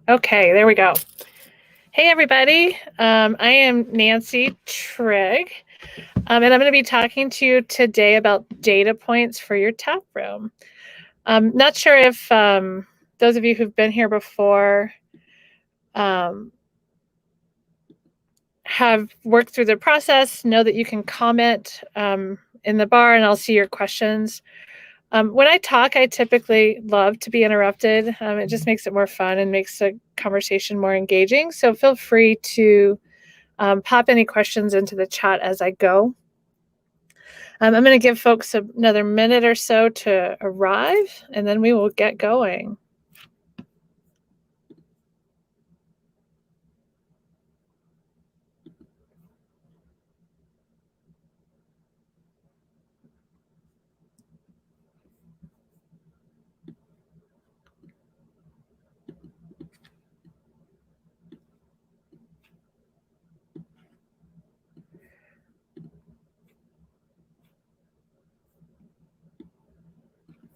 Okay, there we go. Hey, everybody. I am Nancy Trigg, and I'm going to be talking to you today about data points for your Taproom. Not sure if those of you who've been here before have worked through the process, know that you can comment in the bar and I'll see your questions. When I talk, I typically love to be interrupted. It just makes it more fun and makes the conversation more engaging. So feel free to pop any questions into the chat as I go. I'm going to give folks another minute or so to arrive, and then we will get going.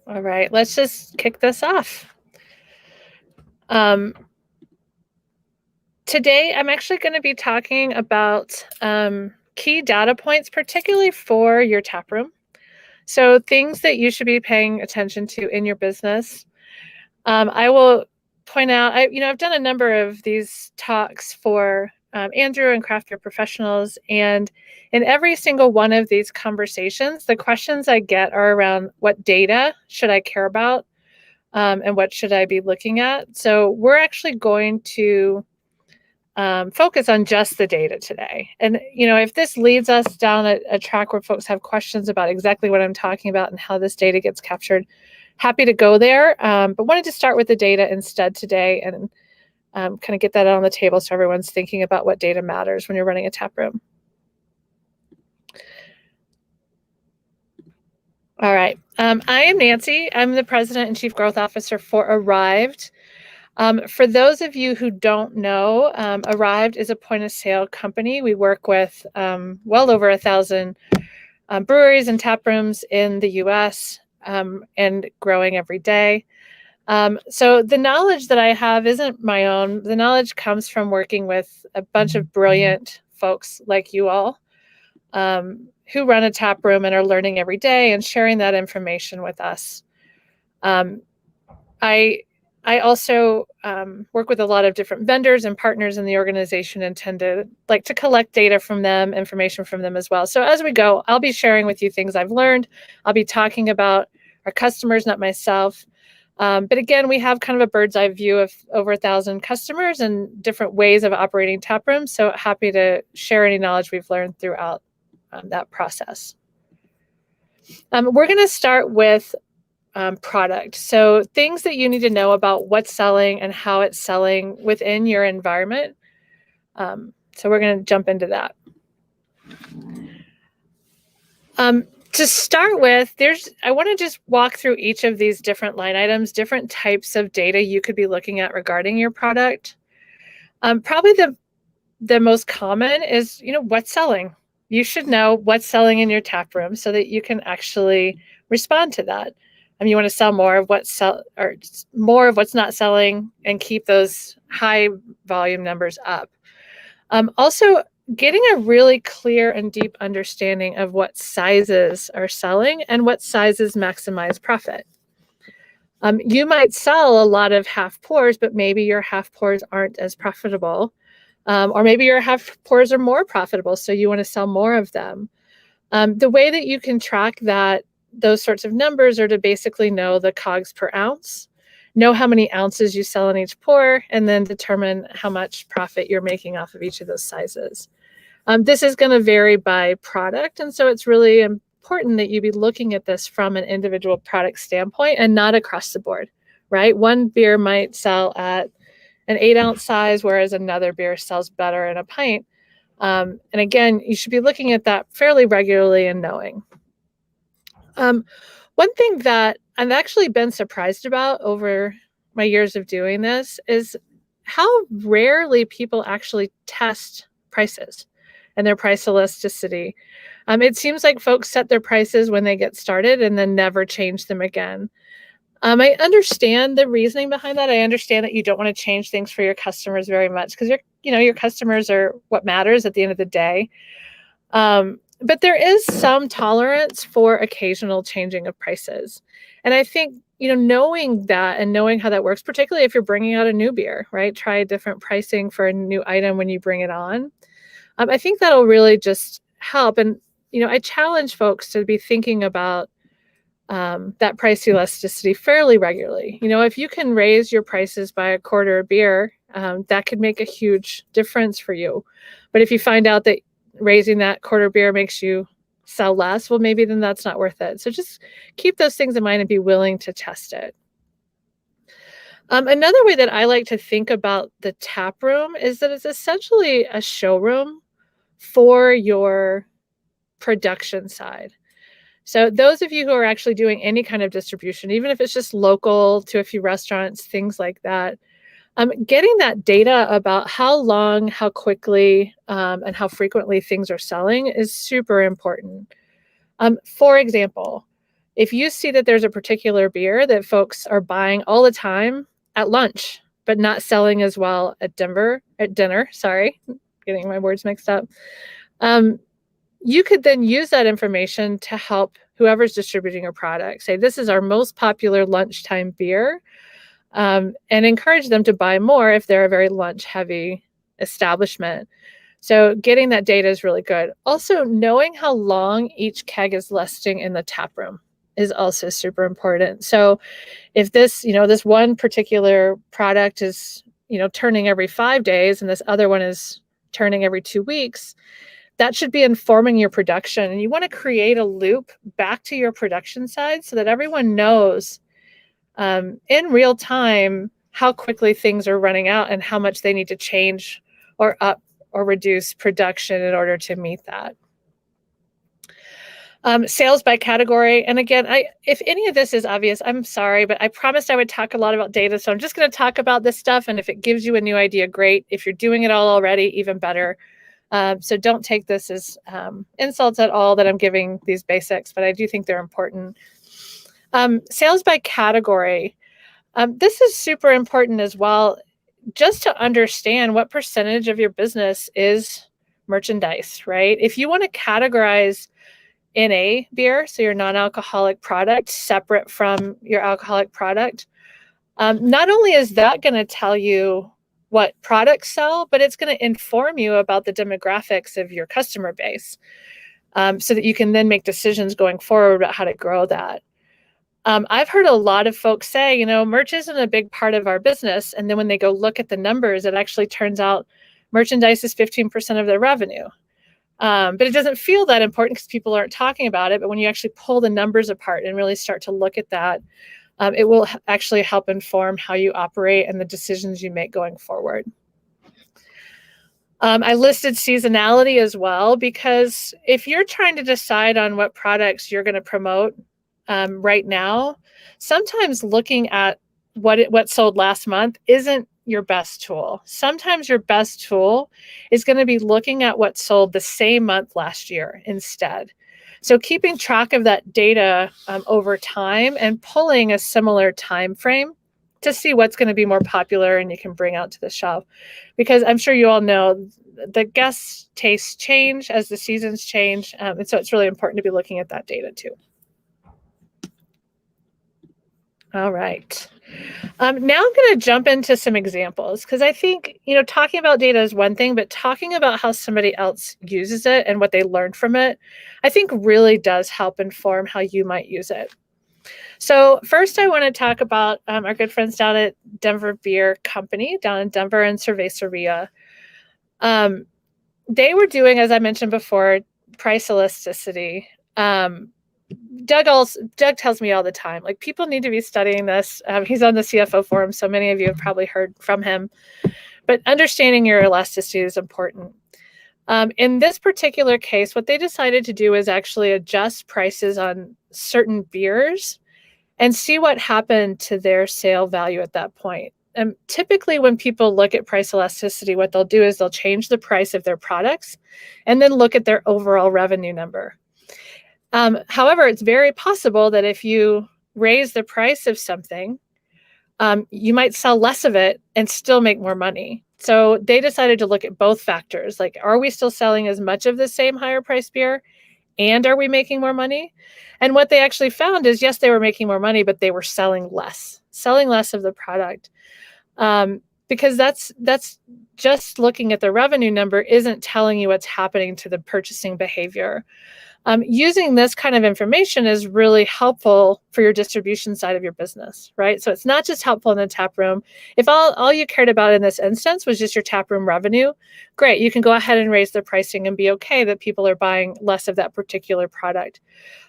All right, let's just kick this off. Today, I'm actually going to be talking about key data points, particularly for your taproom. So things that you should be paying attention to in your business. I will point out, I've done a number of these talks for Andrew and Craft Beer Professionals, and in every single one of these conversations, the questions I get are around what data should I care about and what should I be looking at. So we're actually going to focus on just the data today. And, if this leads us down a track where folks have questions about exactly what I'm talking about and how this data gets captured, happy to go there, but wanted to start with the data instead today and kind of get that on the table so everyone's thinking about what data matters when you're running a taproom. All right. I am Nancy. I'm the President and Chief Growth Officer for Arryved. For those of you who don't know, Arryved is a point-of-sale company. We work with well over 1,000 breweries and taprooms in the U.S. And growing every day. So the knowledge that I have isn't my own. The knowledge comes from working with a bunch of brilliant folks like you all who run a taproom and are learning every day and sharing that information with us. I also work with a lot of different vendors and partners in the organization and tend to like to collect data from them, information from them as well. So as we go, I'll be sharing with you things I've learned. I'll be talking about our customers, not myself. But again, we have kind of a bird's eye view of over 1,000 customers and different ways of operating taprooms. So happy to share any knowledge we've learned throughout that process. We're going to start with product. So things that you need to know about what's selling and how it's selling within your environment. So we're going to jump into that. To start with, I want to just walk through each of these different line items, different types of data you could be looking at regarding your product. Probably the most common is, what's selling. You should know what's selling in your taproom so that you can actually respond to that. You want to sell more of more of what's not selling and keep those high volume numbers up. Also, getting a really clear and deep understanding of what sizes are selling and what sizes maximize profit. You might sell a lot of half pours, but maybe your half pours aren't as profitable. Or maybe your half pours are more profitable, so you want to sell more of them. The way that you can track those sorts of numbers are to basically know the COGS per ounce, know how many ounces you sell in each pour, and then determine how much profit you're making off of each of those sizes. This is going to vary by product, and so it's really important that you be looking at this from an individual product standpoint and not across the board, right? One beer might sell at an 8-ounce size, whereas another beer sells better in a pint. And again, you should be looking at that fairly regularly and knowing. One thing that I've actually been surprised about over my years of doing this is how rarely people actually test prices and their price elasticity. It seems like folks set their prices when they get started and then never change them again. I understand the reasoning behind that. I understand that you don't want to change things for your customers very much because your customers are what matters at the end of the day. But there is some tolerance for occasional changing of prices. And I think, knowing that and knowing how that works, particularly if you're bringing out a new beer, right? Try different pricing for a new item when you bring it on. I think that'll really just help. And, I challenge folks to be thinking about that price elasticity fairly regularly. If you can raise your prices by a quarter a beer, that could make a huge difference for you. But if you find out that raising that quarter beer makes you sell less, well, maybe then that's not worth it. So just keep those things in mind and be willing to test it. Another way that I like to think about the tap room is that it's essentially a showroom for your production side. So those of you who are actually doing any kind of distribution, even if it's just local to a few restaurants, things like that, getting that data about how long, how quickly, and how frequently things are selling is super important. For example, if you see that there's a particular beer that folks are buying all the time at lunch, but not selling as well at dinner, getting my words mixed up, you could then use that information to help whoever's distributing your product. Say, this is our most popular lunchtime beer, and encourage them to buy more if they're a very lunch-heavy establishment. So getting that data is really good. Also, knowing how long each keg is lasting in the tap room is also super important. So if this one particular product is, turning every 5 days and this other one is turning every 2 weeks, that should be informing your production. And you want to create a loop back to your production side so that everyone knows in real time how quickly things are running out and how much they need to change or up or reduce production in order to meet that. Sales by category. And again, if any of this is obvious, I'm sorry, but I promised I would talk a lot about data. So I'm just going to talk about this stuff. And if it gives you a new idea, great. If you're doing it all already, even better. So don't take this as insults at all that I'm giving these basics, but I do think they're important. Sales by category. This is super important as well, just to understand what percentage of your business is merchandise, right? If you want to categorize NA beer, so your non-alcoholic product, separate from your alcoholic product, not only is that going to tell you what products sell, but it's going to inform you about the demographics of your customer base, so that you can then make decisions going forward about how to grow that. I've heard a lot of folks say, merch isn't a big part of our business. And then when they go look at the numbers, it actually turns out merchandise is 15% of their revenue. But it doesn't feel that important because people aren't talking about it. But when you actually pull the numbers apart and really start to look at that, it will actually help inform how you operate and the decisions you make going forward. I listed seasonality as well, because if you're trying to decide on what products you're going to promote right now, sometimes looking at what sold last month isn't your best tool. Sometimes your best tool is going to be looking at what sold the same month last year instead. So keeping track of that data over time and pulling a similar time frame to see what's going to be more popular and you can bring out to the shelf. Because I'm sure you all know the guests' tastes change as the seasons change. And so it's really important to be looking at that data too. All right. Now I'm going to jump into some examples, because I think, talking about data is one thing, but talking about how somebody else uses it and what they learned from it, I think really does help inform how you might use it. So first, I want to talk about our good friends down at Denver Beer Company down in Denver and Cerveceria. They were doing, as I mentioned before, price elasticity. Doug tells me all the time, like, people need to be studying this. He's on the CFO forum, so many of you have probably heard from him. But understanding your elasticity is important. In this particular case, what they decided to do is actually adjust prices on certain beers and see what happened to their sale value at that point. And typically when people look at price elasticity, what they'll do is they'll change the price of their products and then look at their overall revenue number. However, it's very possible that if you raise the price of something, you might sell less of it and still make more money. So they decided to look at both factors. Like, are we still selling as much of the same higher price beer? And are we making more money? And what they actually found is, yes, they were making more money, but they were selling less of the product. Because that's just looking at the revenue number isn't telling you what's happening to the purchasing behavior. Using this kind of information is really helpful for your distribution side of your business, right? So it's not just helpful in the tap room. If all you cared about in this instance was just your tap room revenue, great, you can go ahead and raise the pricing and be okay that people are buying less of that particular product.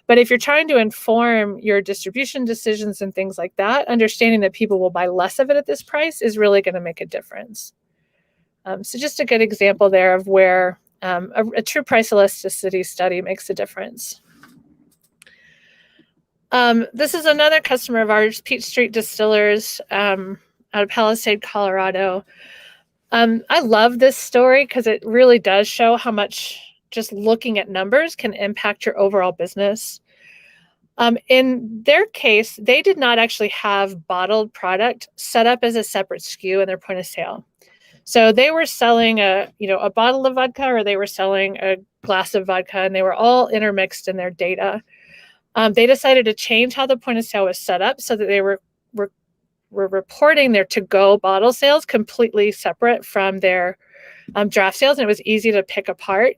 But if you're trying to inform your distribution decisions and things like that, understanding that people will buy less of it at this price is really going to make a difference. So just a good example there of where a true price elasticity study makes a difference. This is another customer of ours, Peach Street Distillers, out of Palisade, Colorado. I love this story because it really does show how much just looking at numbers can impact your overall business. In their case, they did not actually have bottled product set up as a separate SKU in their point of sale. So they were selling a bottle of vodka, or they were selling a glass of vodka, and they were all intermixed in their data. They decided to change how the point of sale was set up so that they were reporting their to-go bottle sales completely separate from their draft sales, and it was easy to pick apart.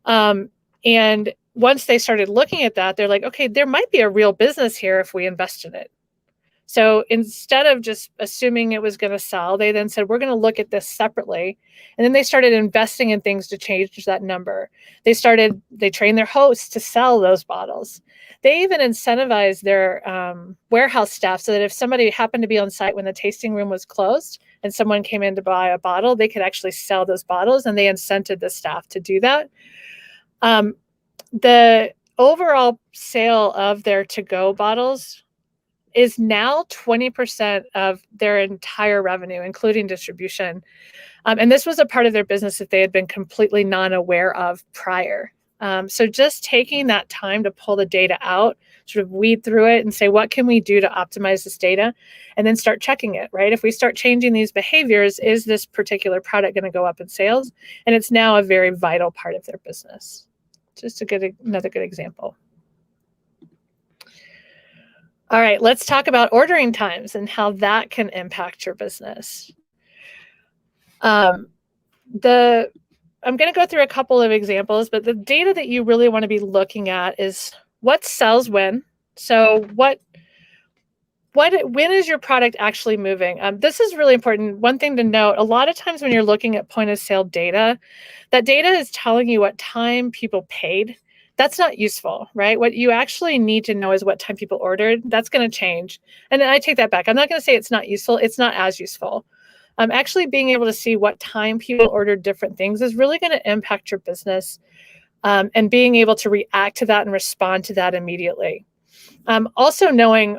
And once they started looking at that, they're like, okay, there might be a real business here if we invest in it. So instead of just assuming it was going to sell, they then said, we're going to look at this separately. And then they started investing in things to change that number. They trained their hosts to sell those bottles. They even incentivized their warehouse staff so that if somebody happened to be on site when the tasting room was closed and someone came in to buy a bottle, they could actually sell those bottles, and they incented the staff to do that. The overall sale of their to-go bottles is now 20% of their entire revenue, including distribution. And this was a part of their business that they had been completely non-aware of prior. So just taking that time to pull the data out, sort of weed through it and say, what can we do to optimize this data? And then start checking it, right? If we start changing these behaviors, is this particular product going to go up in sales? And it's now a very vital part of their business. Just another good example. All right, let's talk about ordering times and how that can impact your business. I'm going to go through a couple of examples, but the data that you really want to be looking at is what sells when. So when is your product actually moving? This is really important. One thing to note, a lot of times when you're looking at point of sale data, that data is telling you what time people paid. That's not useful, right? What you actually need to know is what time people ordered. That's going to change. And I take that back. I'm not going to say it's not useful. It's not as useful. Actually being able to see what time people ordered different things is really going to impact your business, and being able to react to that and respond to that immediately. Also knowing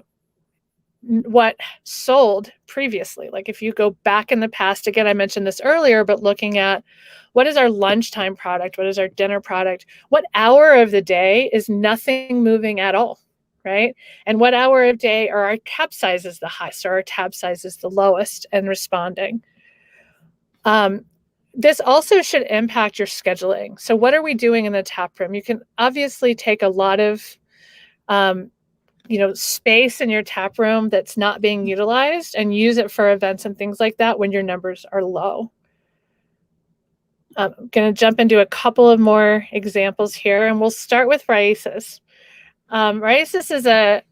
what sold previously. Like if you go back in the past, again, I mentioned this earlier, but looking at what is our lunchtime product? What is our dinner product? What hour of the day is nothing moving at all, right? And what hour of day are our tab sizes the highest or our tab sizes the lowest, and responding. This also should impact your scheduling. So what are we doing in the tap room? You can obviously take a lot of space in your tap room that's not being utilized and use it for events and things like that when your numbers are low. I'm going to jump into a couple of more examples here, and we'll start with Raíces. Raíces is a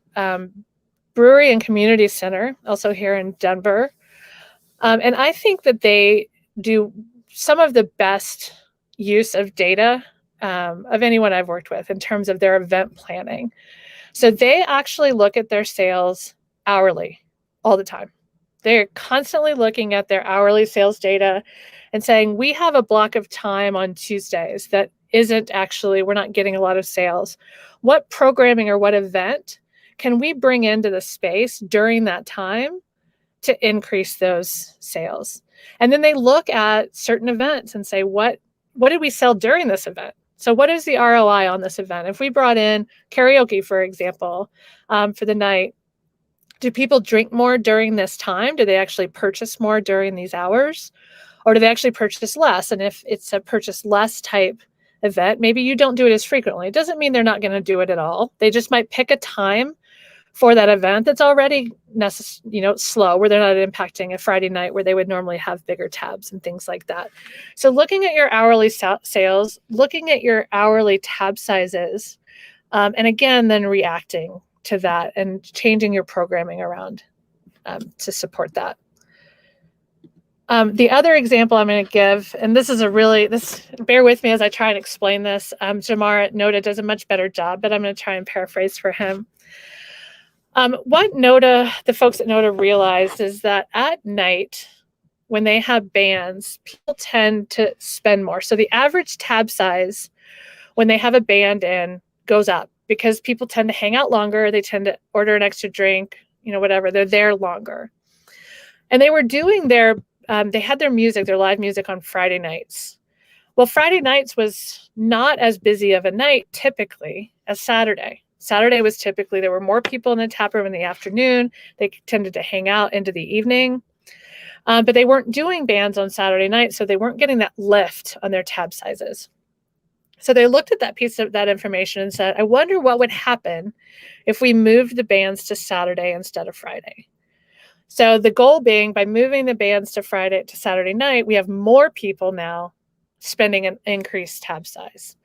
brewery and community center, also here in Denver. And I think that they do some of the best use of data of anyone I've worked with in terms of their event planning. So they actually look at their sales hourly all the time. They're constantly looking at their hourly sales data and saying, we have a block of time on Tuesdays that we're not getting a lot of sales. What programming or what event can we bring into the space during that time to increase those sales? And then they look at certain events and say, what did we sell during this event? So what is the ROI on this event? If we brought in karaoke, for example, for the night, do people drink more during this time? Do they actually purchase more during these hours? Or do they actually purchase less? And if it's a purchase less type event, maybe you don't do it as frequently. It doesn't mean they're not going to do it at all. They just might pick a time for that event that's already slow, where they're not impacting a Friday night where they would normally have bigger tabs and things like that. So looking at your hourly sales, looking at your hourly tab sizes, and again, then reacting to that and changing your programming around to support that. The other example I'm going to give, and this is bear with me as I try and explain this. Jamar at Nota does a much better job, but I'm going to try and paraphrase for him. What the folks at Nota realized is that at night, when they have bands, people tend to spend more. So the average tab size when they have a band in goes up because people tend to hang out longer. They tend to order an extra drink, whatever. They're there longer. And they were doing they had their live music on Friday nights. Well, Friday nights was not as busy of a night typically as Saturday. Saturday was typically, there were more people in the tap room in the afternoon. They tended to hang out into the evening. But they weren't doing bands on Saturday night, so they weren't getting that lift on their tab sizes. So they looked at that piece of that information and said, I wonder what would happen if we moved the bands to Saturday instead of Friday. So the goal being, by moving the bands to Saturday night, we have more people now spending an increased tab size.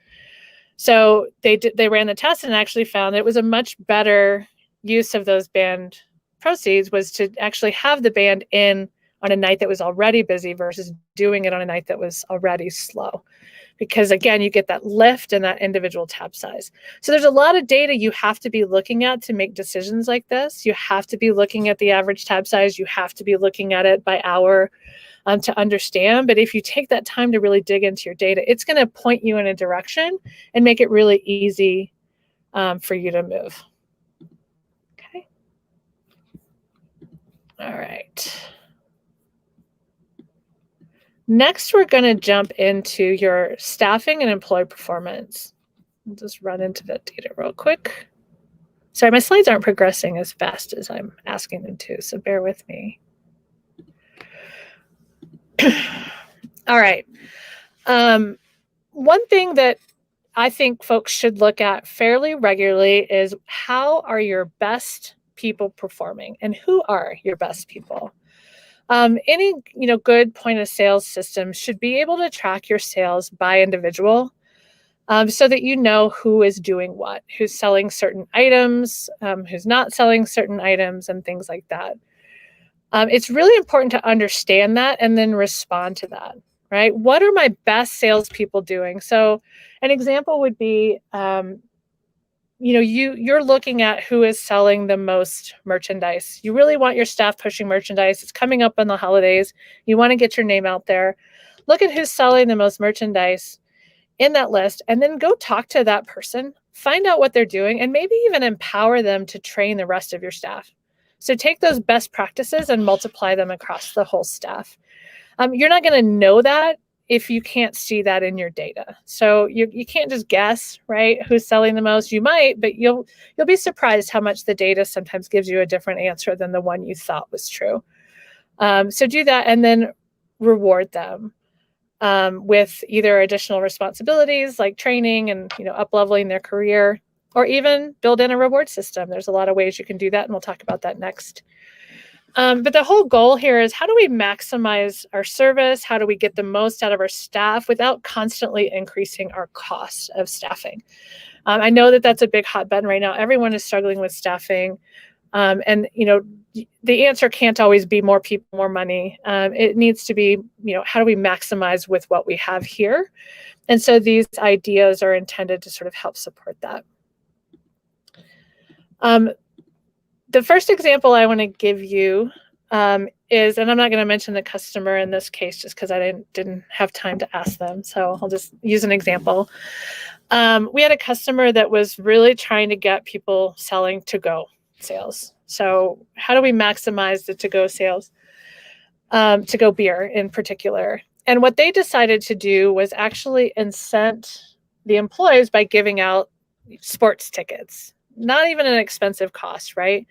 So they ran the test and actually found that it was a much better use of those band proceeds was to actually have the band in on a night that was already busy versus doing it on a night that was already slow. Because again, you get that lift and that individual tab size. So there's a lot of data you have to be looking at to make decisions like this. You have to be looking at the average tab size. You have to be looking at it by hour to understand. But if you take that time to really dig into your data, it's going to point you in a direction and make it really easy for you to move. Okay. All right. Next, we're going to jump into your staffing and employee performance. I'll just run into that data real quick. Sorry, my slides aren't progressing as fast as I'm asking them to, so bear with me. All right. One thing that I think folks should look at fairly regularly is how are your best people performing and who are your best people? Any good point of sales system should be able to track your sales by individual so that you know who is doing what, who's selling certain items, who's not selling certain items, and things like that. It's really important to understand that and then respond to that, right? What are my best salespeople doing? So an example would be, you're looking at who is selling the most merchandise. You really want your staff pushing merchandise. It's coming up on the holidays. You want to get your name out there. Look at who's selling the most merchandise in that list, and then go talk to that person, find out what they're doing, and maybe even empower them to train the rest of your staff. So take those best practices and multiply them across the whole staff. You're not going to know that if you can't see that in your data. So you can't just guess, right, who's selling the most. You might, but you'll be surprised how much the data sometimes gives you a different answer than the one you thought was true. So do that and then reward them with either additional responsibilities like training and up-leveling their career, or even build in a reward system. There's a lot of ways you can do that, and we'll talk about that next. But the whole goal here is, how do we maximize our service? How do we get the most out of our staff without constantly increasing our cost of staffing? I know that that's a big hot button right now. Everyone is struggling with staffing. And the answer can't always be more people, more money. It needs to be, how do we maximize with what we have here? And so these ideas are intended to sort of help support that. The first example I want to give you is, and I'm not going to mention the customer in this case just because I didn't have time to ask them, so I'll just use an example. We had a customer that was really trying to get people selling to-go sales. So how do we maximize the to-go sales, to-go beer in particular? And what they decided to do was actually incent the employees by giving out sports tickets. Not even an expensive cost, right?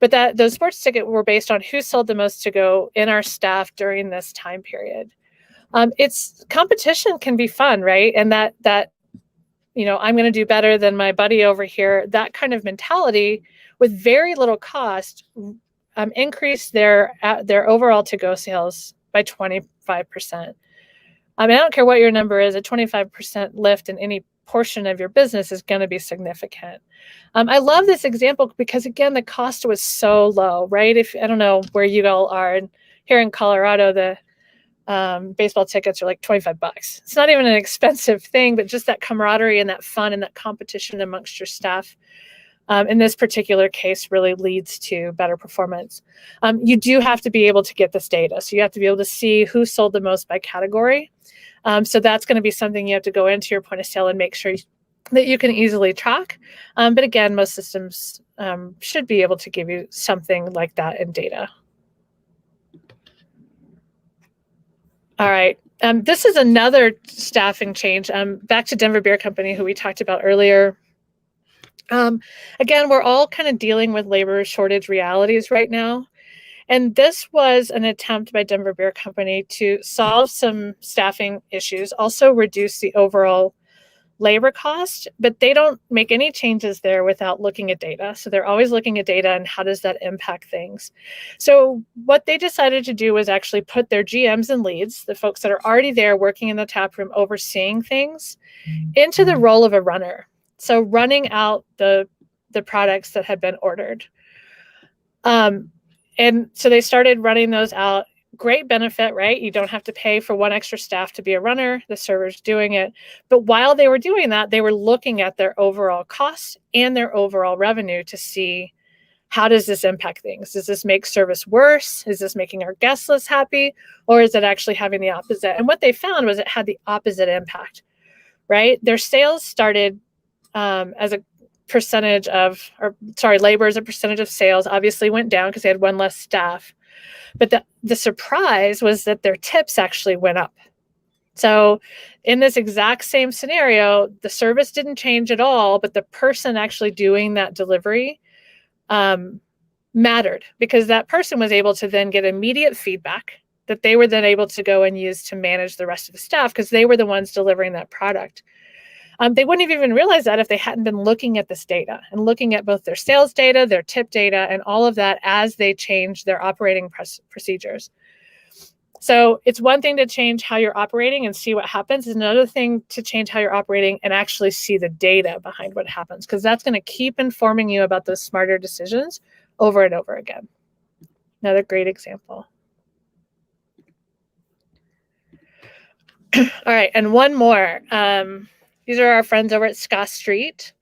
But those sports tickets were based on who sold the most to go in our staff during this time period. It's competition can be fun, right? And that I'm going to do better than my buddy over here. That kind of mentality with very little cost increased their overall to-go sales by 25%. I don't care what your number is, a 25% lift in any portion of your business is going to be significant. I love this example because, again, the cost was so low, right? I don't know where you all are. Here in Colorado, the baseball tickets are like $25. It's not even an expensive thing, but just that camaraderie and that fun and that competition amongst your staff, in this particular case, really leads to better performance. You do have to be able to get this data. So you have to be able to see who sold the most by category. So that's going to be something you have to go into your point of sale and make sure that you can easily track. But again, most systems should be able to give you something like that in data. All right. This is another staffing change. Back to Denver Beer Company, who we talked about earlier. Again, we're all kind of dealing with labor shortage realities right now. And this was an attempt by Denver Beer Company to solve some staffing issues, also reduce the overall labor cost, but they don't make any changes there without looking at data. So they're always looking at data and how does that impact things. So what they decided to do was actually put their GMs and leads, the folks that are already there working in the tap room overseeing things, into the role of a runner. So running out the products that had been ordered. And so they started running those out. Great benefit, right? You don't have to pay for one extra staff to be a runner. The server's doing it. But while they were doing that, they were looking at their overall costs and their overall revenue to see, how does this impact things? Does this make service worse? Is this making our guests less happy? Or is it actually having the opposite? And what they found was it had the opposite impact, right? Their sales started as a percentage of, labor as a percentage of sales obviously went down because they had one less staff. But the surprise was that their tips actually went up. So in this exact same scenario, the service didn't change at all, but the person actually doing that delivery mattered, because that person was able to then get immediate feedback that they were then able to go and use to manage the rest of the staff, because they were the ones delivering that product. They wouldn't have even realized that if they hadn't been looking at this data and looking at both their sales data, their tip data, and all of that as they change their operating procedures. So it's one thing to change how you're operating and see what happens. It's another thing to change how you're operating and actually see the data behind what happens, because that's going to keep informing you about those smarter decisions over and over again. Another great example. All right, and one more. These are our friends over at Scott Street.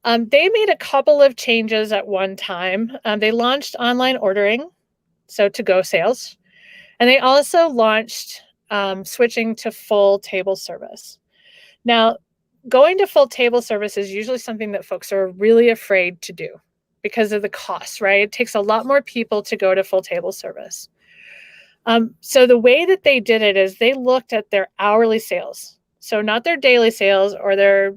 They made a couple of changes at one time. They launched online ordering, so to-go sales, and they also launched switching to full table service. Now, going to full table service is usually something that folks are really afraid to do because of the cost, right? It takes a lot more people to go to full table service. So the way that they did it is they looked at their hourly sales. So not their daily sales or their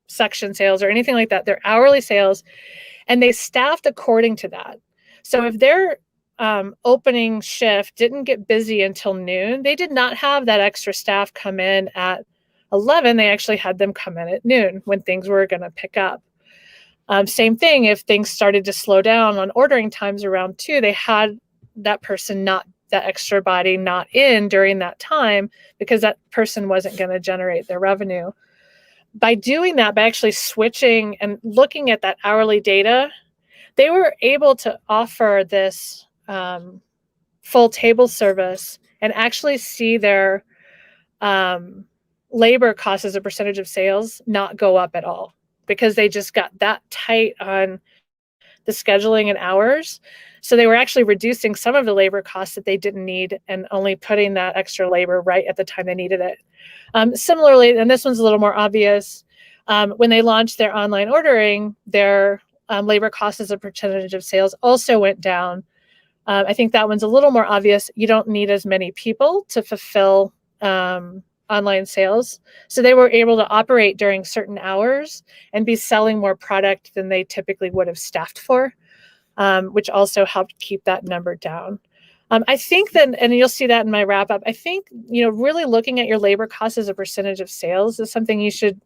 section sales or anything like that, their hourly sales, and they staffed according to that. So if their opening shift didn't get busy until noon, they did not have that extra staff come in at 11. They actually had them come in at noon when things were going to pick up. Same thing, if things started to slow down on ordering times around 2, they had that person that extra body not in during that time, because that person wasn't going to generate their revenue. By doing that, by actually switching and looking at that hourly data, they were able to offer this full table service and actually see their labor costs as a percentage of sales not go up at all, because they just got that tight on the scheduling and hours. So they were actually reducing some of the labor costs that they didn't need and only putting that extra labor right at the time they needed it. Similarly, and this one's a little more obvious, when they launched their online ordering, their labor costs as a percentage of sales also went down. I think that one's a little more obvious. You don't need as many people to fulfill online sales. So they were able to operate during certain hours and be selling more product than they typically would have staffed for, which also helped keep that number down. I think that, and you'll see that in my wrap up, I think, really looking at your labor costs as a percentage of sales is something you should,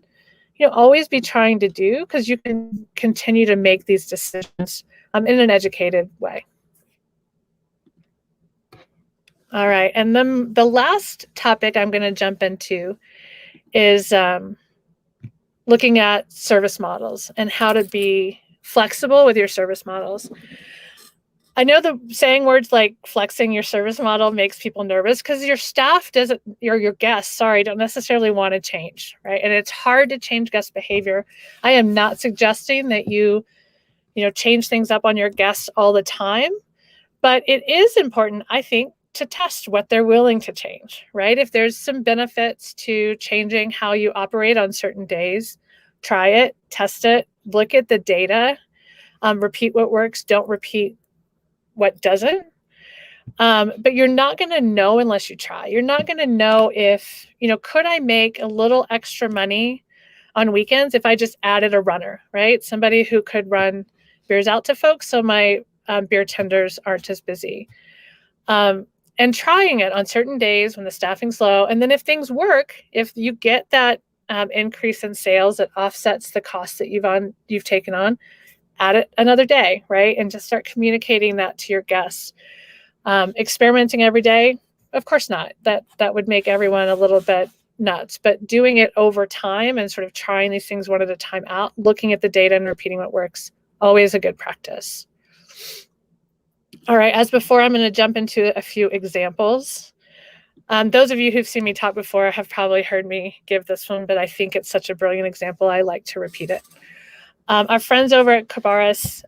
always be trying to do, because you can continue to make these decisions in an educated way. All right. And then the last topic I'm going to jump into is looking at service models and how to be flexible with your service models. I know the saying words like flexing your service model makes people nervous because your staff doesn't, or your guests, don't necessarily want to change, right? And it's hard to change guest behavior. I am not suggesting that you change things up on your guests all the time, but it is important, I think, to test what they're willing to change, right? If there's some benefits to changing how you operate on certain days, try it, test it, look at the data, repeat what works, don't repeat what doesn't. But you're not going to know unless you try. You're not going to know if, could I make a little extra money on weekends if I just added a runner, right? Somebody who could run beers out to folks so my beer tenders aren't as busy. And trying it on certain days when the staffing's low. And then if things work, if you get that increase in sales that offsets the costs that you've taken on, add it another day, right? And just start communicating that to your guests. Experimenting every day, of course not. That would make everyone a little bit nuts. But doing it over time and sort of trying these things one at a time out, looking at the data and repeating what works, always a good practice. All right, as before, I'm going to jump into a few examples. Those of you who've seen me talk before have probably heard me give this one, but I think it's such a brilliant example, I like to repeat it. Our friends over at Cabarrus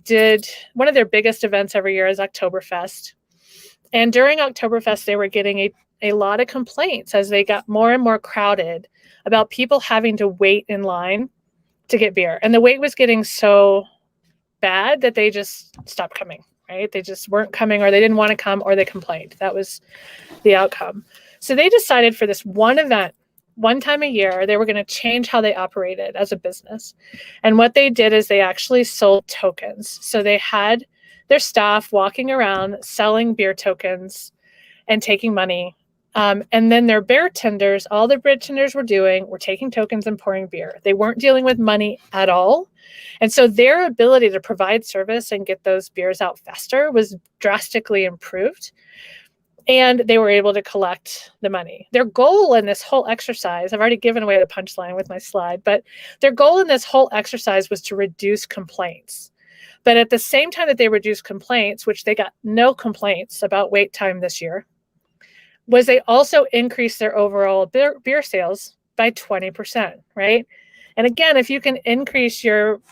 did one of their biggest events every year is Oktoberfest. And during Oktoberfest, they were getting a lot of complaints as they got more and more crowded about people having to wait in line to get beer. And the wait was getting so bad that they just stopped coming, right? They just weren't coming, or they didn't want to come, or they complained. That was the outcome. So they decided for this one event, one time a year, they were going to change how they operated as a business. And what they did is they actually sold tokens. So they had their staff walking around selling beer tokens and taking money. And then their bartenders, all the bartenders were taking tokens and pouring beer. They weren't dealing with money at all. And so their ability to provide service and get those beers out faster was drastically improved. And they were able to collect the money. Their goal in this whole exercise, I've already given away the punchline with my slide, but their goal in this whole exercise was to reduce complaints. But at the same time that they reduced complaints, which they got no complaints about wait time this year, was they also increased their overall beer sales by 20%, right? And again, if you can increase your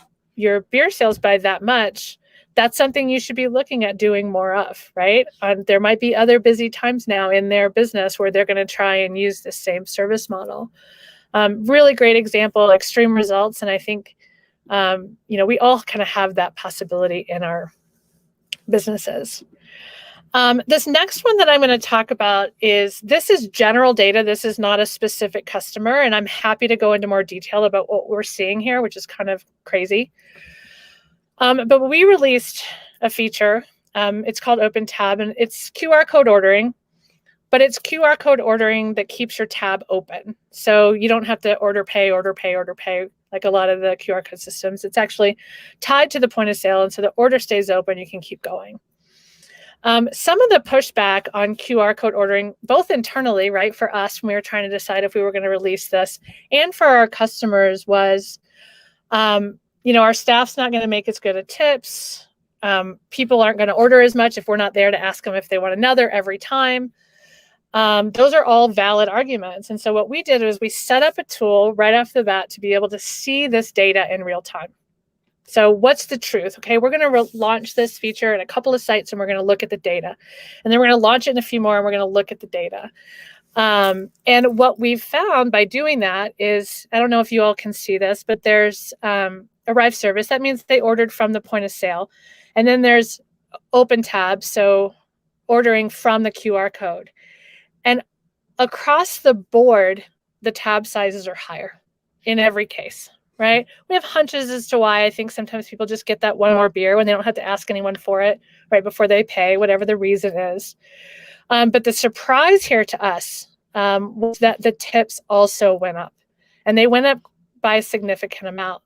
beer sales by that much, that's something you should be looking at doing more of, right? There might be other busy times now in their business where they're going to try and use the same service model. Really great example, extreme results. And I think, we all kind of have that possibility in our businesses. This next one that I'm going to talk about this is general data. This is not a specific customer, and I'm happy to go into more detail about what we're seeing here, which is kind of crazy. But we released a feature. It's called Open Tab, and it's QR code ordering, but it's QR code ordering that keeps your tab open. So you don't have to order pay like a lot of the QR code systems. It's actually tied to the point of sale, and so the order stays open. You can keep going. Some of the pushback on QR code ordering, both internally, right, for us when we were trying to decide if we were going to release this, and for our customers was, our staff's not going to make as good at tips. People aren't going to order as much if we're not there to ask them if they want another every time. Those are all valid arguments. And so what we did was we set up a tool right off the bat to be able to see this data in real time. So what's the truth? Okay, we're going to launch this feature in a couple of sites, and we're going to look at the data. And then we're going to launch it in a few more, and we're going to look at the data. And what we've found by doing that is, I don't know if you all can see this, but there's Arryved service. That means they ordered from the point of sale. And then there's Open Tab, so ordering from the QR code. And across the board, the tab sizes are higher in every case, right? We have hunches as to why. I think sometimes people just get that one more beer when they don't have to ask anyone for it right before they pay, whatever the reason is. But the surprise here to us was that the tips also went up, and they went up by a significant amount.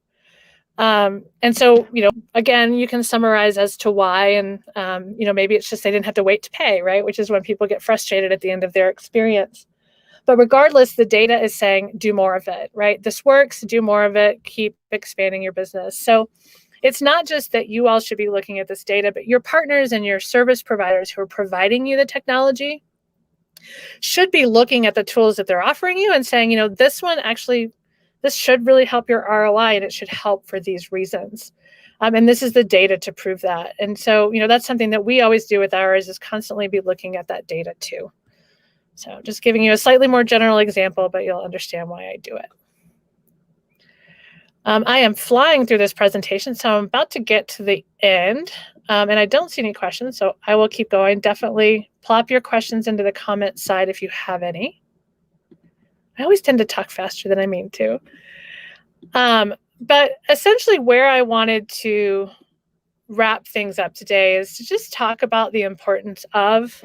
And so, again, you can summarize as to why, and, maybe it's just they didn't have to wait to pay, right? Which is when people get frustrated at the end of their experience. But regardless, the data is saying, do more of it, right? This works, do more of it, keep expanding your business. So it's not just that you all should be looking at this data, but your partners and your service providers who are providing you the technology should be looking at the tools that they're offering you and saying, this one actually, this should really help your ROI, and it should help for these reasons. And this is the data to prove that. And so, that's something that we always do with ours, is constantly be looking at that data too. So just giving you a slightly more general example, but you'll understand why I do it. I am flying through this presentation, so I'm about to get to the end, and I don't see any questions, so I will keep going. Definitely plop your questions into the comment side if you have any. I always tend to talk faster than I mean to. But essentially where I wanted to wrap things up today is to just talk about the importance of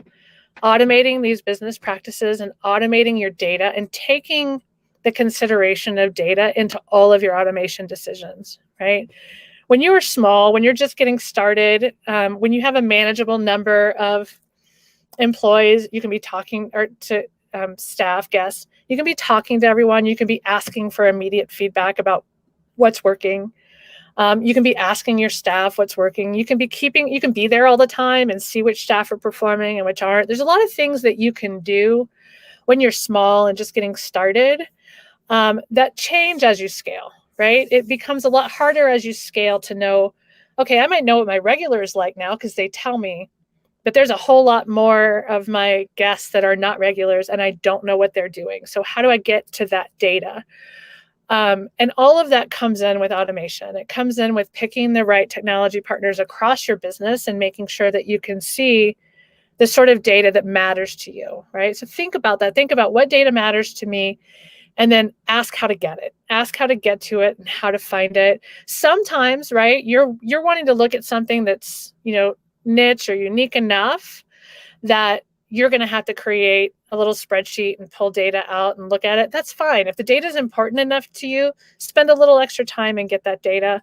automating these business practices and automating your data and taking the consideration of data into all of your automation decisions, right? When you are small, when you're just getting started, when you have a manageable number of employees, you can be talking to staff, guests, you can be talking to everyone, you can be asking for immediate feedback about what's working. You can be asking your staff what's working. You can be there all the time and see which staff are performing and which aren't. There's a lot of things that you can do when you're small and just getting started that change as you scale, right? It becomes a lot harder as you scale to know, okay, I might know what my regular is like now because they tell me, but there's a whole lot more of my guests that are not regulars and I don't know what they're doing. So how do I get to that data? And all of that comes in with automation. It comes in with picking the right technology partners across your business and making sure that you can see the sort of data that matters to you, right? So think about that. Think about what data matters to me, and then ask how to get it. Ask how to get to it and how to find it. Sometimes, right, you're wanting to look at something that's, niche or unique enough that you're going to have to create a little spreadsheet and pull data out and look at it. That's fine. If the data is important enough to you, spend a little extra time and get that data.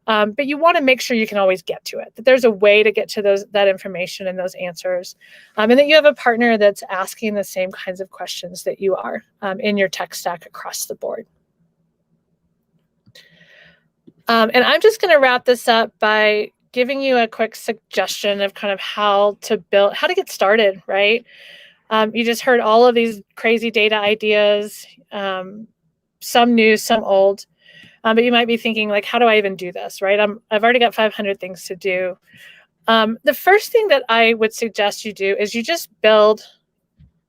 But you want to make sure you can always get to it, that there's a way to get to that information and those answers, and that you have a partner that's asking the same kinds of questions that you are in your tech stack across the board. And I'm just going to wrap this up by giving you a quick suggestion of kind of how to get started, right? You just heard all of these crazy data ideas, some new, some old. But you might be thinking, like, how do I even do this, right? I've already got 500 things to do. The first thing that I would suggest you do is you just build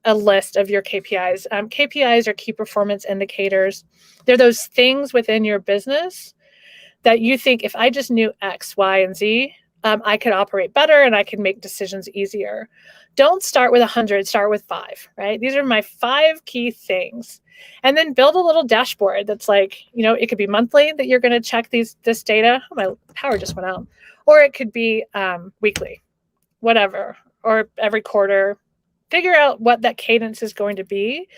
a list of your KPIs. KPIs are key performance indicators. They're those things within your business that you think, if I just knew X, Y, and Z, I could operate better and I could make decisions easier. Don't start with 100, start with 5, right? These are my 5 key things. And then build a little dashboard that's like, it could be monthly that you're going to check this data. Oh, my power just went out. Or it could be weekly, whatever, or every quarter. Figure out what that cadence is going to be,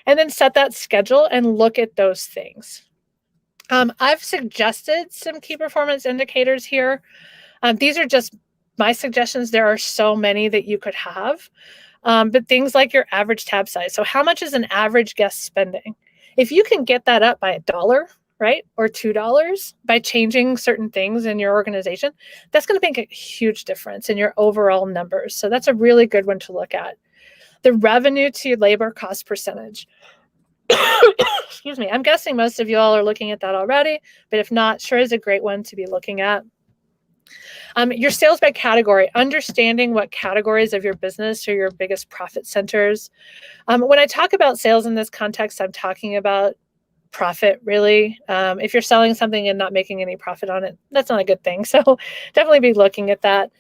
and then set that schedule and look at those things. I've suggested some key performance indicators here. These are just my suggestions. There are so many that you could have. But things like your average tab size. So how much is an average guest spending? If you can get that up by $1, right, or $2 by changing certain things in your organization, that's going to make a huge difference in your overall numbers. So that's a really good one to look at. The revenue to labor cost percentage. Excuse me. I'm guessing most of you all are looking at that already, but if not, sure is a great one to be looking at. Your sales by category, understanding what categories of your business are your biggest profit centers. When I talk about sales in this context, I'm talking about profit, really. If you're selling something and not making any profit on it, that's not a good thing. So definitely be looking at that.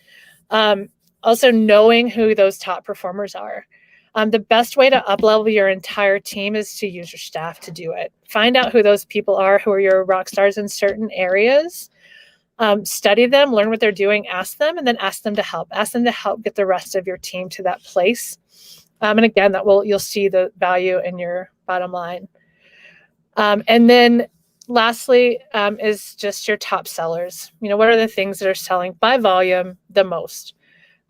Also knowing who those top performers are. The best way to up-level your entire team is to use your staff to do it. Find out who those people are, who are your rock stars in certain areas. Study them, learn what they're doing, ask them, and then ask them to help. Ask them to help get the rest of your team to that place. And again, you'll see the value in your bottom line. And then lastly is just your top sellers. What are the things that are selling by volume the most?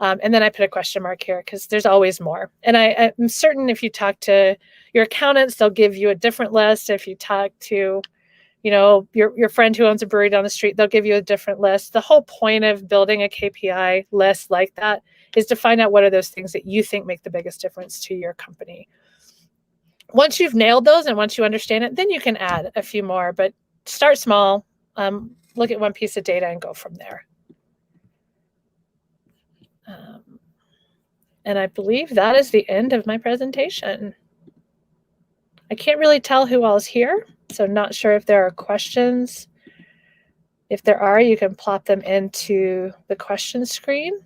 And then I put a question mark here because there's always more. And I'm certain if you talk to your accountants, they'll give you a different list. If you talk to, your friend who owns a brewery down the street, they'll give you a different list. The whole point of building a KPI list like that is to find out what are those things that you think make the biggest difference to your company. Once you've nailed those and once you understand it, then you can add a few more, but start small, look at one piece of data and go from there. And I believe that is the end of my presentation. I can't really tell who all is here, so not sure if there are questions. If there are, you can plop them into the question screen.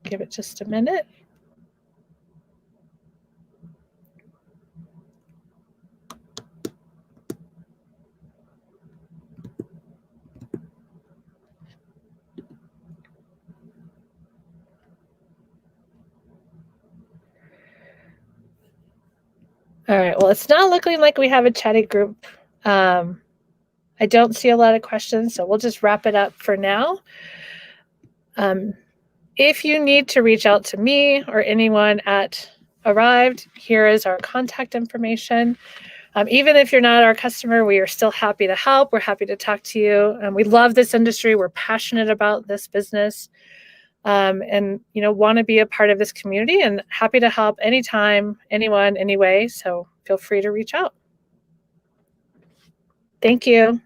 Give it just a minute. All right, well, it's not looking like we have a chatty group. I don't see a lot of questions, so we'll just wrap it up for now. If you need to reach out to me or anyone at Arryved, here is our contact information. Even if you're not our customer, we are still happy to help. We're happy to talk to you. We love this industry. We're passionate about this business. And want to be a part of this community and happy to help anytime, anyone, any way. So feel free to reach out. Thank you.